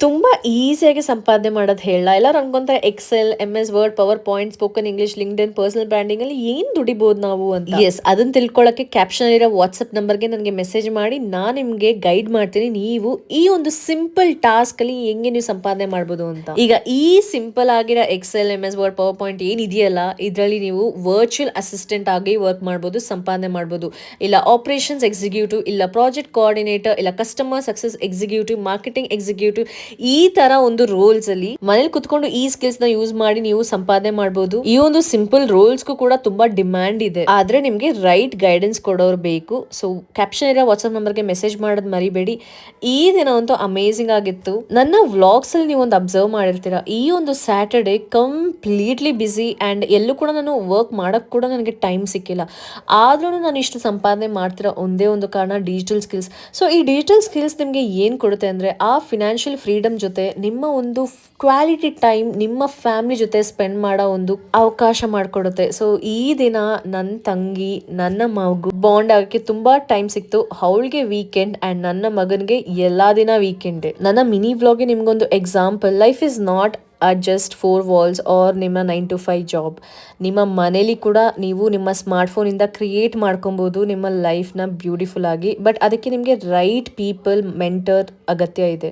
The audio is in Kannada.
ತುಂಬಾ ಈಸಿಯಾಗಿ ಸಂಪಾದನೆ ಮಾಡೋದು ಹೇಳಲ್ಲ. ಎಲ್ಲರೂ ಅನ್ಕೊಂತಾರೆ Excel, MS Word, PowerPoint, spoken English, LinkedIn, personal branding ಅಲ್ಲಿ ಏನ್ ದುಡಿಬಹುದು ನಾವು ಅಂತ. ಎಸ್, ಅದನ್ನ ತಿಳ್ಕೊಳ್ಳೋಕೆ ಕ್ಯಾಪ್ಷನ್ ಇರೋ ವಾಟ್ಸ್ಆಪ್ ನಂಬರ್ಗೆ ನನಗೆ ಮೆಸೇಜ್ ಮಾಡಿ ನಾನು ನಿಮ್ಗೆ ಗೈಡ್ ಮಾಡ್ತೀನಿ. ನೀವು ಈ ಒಂದು ಸಿಂಪಲ್ ಟಾಸ್ಕ್ ಅಲ್ಲಿ ಹೆಂಗೆ ನೀವು ಸಂಪಾದನೆ ಮಾಡ್ಬೋದು ಅಂತ. ಈಗ ಈ ಸಿಂಪಲ್ ಆಗಿರೋ Excel, MS Word, PowerPoint ಏನಿದೆಯಲ್ಲ, ಇದರಲ್ಲಿ ನೀವು ವರ್ಚುವಲ್ ಅಸಿಸ್ಟೆಂಟ್ ಆಗಿ ವರ್ಕ್ ಮಾಡ್ಬೋದು, ಸಂಪಾದನೆ ಮಾಡ್ಬೋದು. ಇಲ್ಲ ಆಪರೇಷನ್ಸ್ ಎಕ್ಸಿಕ್ಯೂಟಿವ್, ಇಲ್ಲ ಪ್ರಾಜೆಕ್ಟ್ ಕೋಆರ್ಡಿನೇಟರ್, ಇಲ್ಲ customer success executive, marketing executive, ಈ ತರ ಒಂದು ರೋಲ್ಸ್ ಅಲ್ಲಿ ಮನೇಲಿ ಕುತ್ಕೊಂಡು ಈ ಸ್ಕಿಲ್ಸ್ ನ ಯೂಸ್ ಮಾಡಿ ನೀವು ಸಂಪಾದನೆ ಮಾಡಬಹುದು. ಈ ಒಂದು ಸಿಂಪಲ್ ರೋಲ್ಸ್ ಕೂಡ ತುಂಬಾ ಡಿಮ್ಯಾಂಡ್ ಇದೆ, ಆದ್ರೆ ನಿಮ್ಗೆ ರೈಟ್ ಗೈಡೆನ್ಸ್ ಕೊಡೋರು ಬೇಕು. ಸೊ ಕ್ಯಾಪ್ಷನ್ ಇರೋ ವಾಟ್ಸ್ಆಪ್ ನಂಬರ್ಗೆ ಮೆಸೇಜ್ ಮಾಡೋದ್ ಮರಿಬೇಡಿ. ಈ ದಿನ ಅಂತೂ ಅಮೇಸಿಂಗ್ ಆಗಿತ್ತು. ನನ್ನ ವ್ಲಾಗ್ಸ್ ಅಲ್ಲಿ ನೀವು ಒಂದು ಅಬ್ಸರ್ವ್ ಮಾಡಿರ್ತೀರಾ, ಈ ಒಂದು ಸ್ಯಾಟರ್ಡೆ ಕಂಪ್ಲೀಟ್ಲಿ ಬಿಸಿ ಅಂಡ್ ಎಲ್ಲೂ ಕೂಡ ನಾನು ವರ್ಕ್ ಮಾಡಕ್ ಕೂಡ ನನಗೆ ಟೈಮ್ ಸಿಕ್ಕಿಲ್ಲ. ಆದ್ರೂ ನಾನು ಇಷ್ಟು ಸಂಪಾದನೆ ಮಾಡ್ತಿರೋ ಒಂದೇ ಒಂದು ಕಾರಣ ಡಿಜಿಟಲ್ ಸ್ಕಿಲ್ಸ್. ಸೊ ಈ ಡಿಜಿಟಲ್ ಸ್ಕಿಲ್ಸ್ ನಿಮ್ಗೆ ಏನ್ ಕೊಡುತ್ತೆ ಅಂದ್ರೆ ಆ ಫಿನಾನ್ಷಿಯಲ್ ಫ್ರೀಡಮ್ ಜೊತೆ ನಿಮ್ಮ ಒಂದು ಕ್ವಾಲಿಟಿ ಟೈಮ್ ನಿಮ್ಮ ಫ್ಯಾಮಿಲಿ ಜೊತೆ ಸ್ಪೆಂಡ್ ಮಾಡೋ ಒಂದು ಅವಕಾಶ ಮಾಡಿಕೊಡುತ್ತೆ. ಸೊ ಈ ದಿನ ನನ್ನ ತಂಗಿ ನನ್ನ ಮಗು ಬಾಂಡ್ ಆಗಕ್ಕೆ ತುಂಬಾ ಟೈಮ್ ಸಿಕ್ತು. ಅವಳಿಗೆ ವೀಕೆಂಡ್ ಅಂಡ್ ನನ್ನ ಮಗನ್ಗೆ ಎಲ್ಲಾ ದಿನ ವೀಕೆಂಡ್. ನನ್ನ ಮಿನಿ ವ್ಲಾಗ್ಗೆ ನಿಮ್ಗೊಂದು example, life is not just 4 walls are ನಿಮ್ಮ 9 to 5 ಜಾಬ್. ನಿಮ್ಮ ಮನೇಲಿ ಕೂಡ ನೀವು ನಿಮ್ಮ ಸ್ಮಾರ್ಟ್ಫೋನ್ ಇಂದ ಕ್ರಿಯೇಟ್ ಮಾಡ್ಕೊಬಹುದು ನಿಮ್ಮ ಲೈಫ್ನ ಬ್ಯೂಟಿಫುಲ್ ಆಗಿ. ಬಟ್ ಅದಕ್ಕೆ ನಿಮಗೆ ರೈಟ್ ಪೀಪಲ್ ಮೆಂಟರ್ ಅಗತ್ಯ ಇದೆ.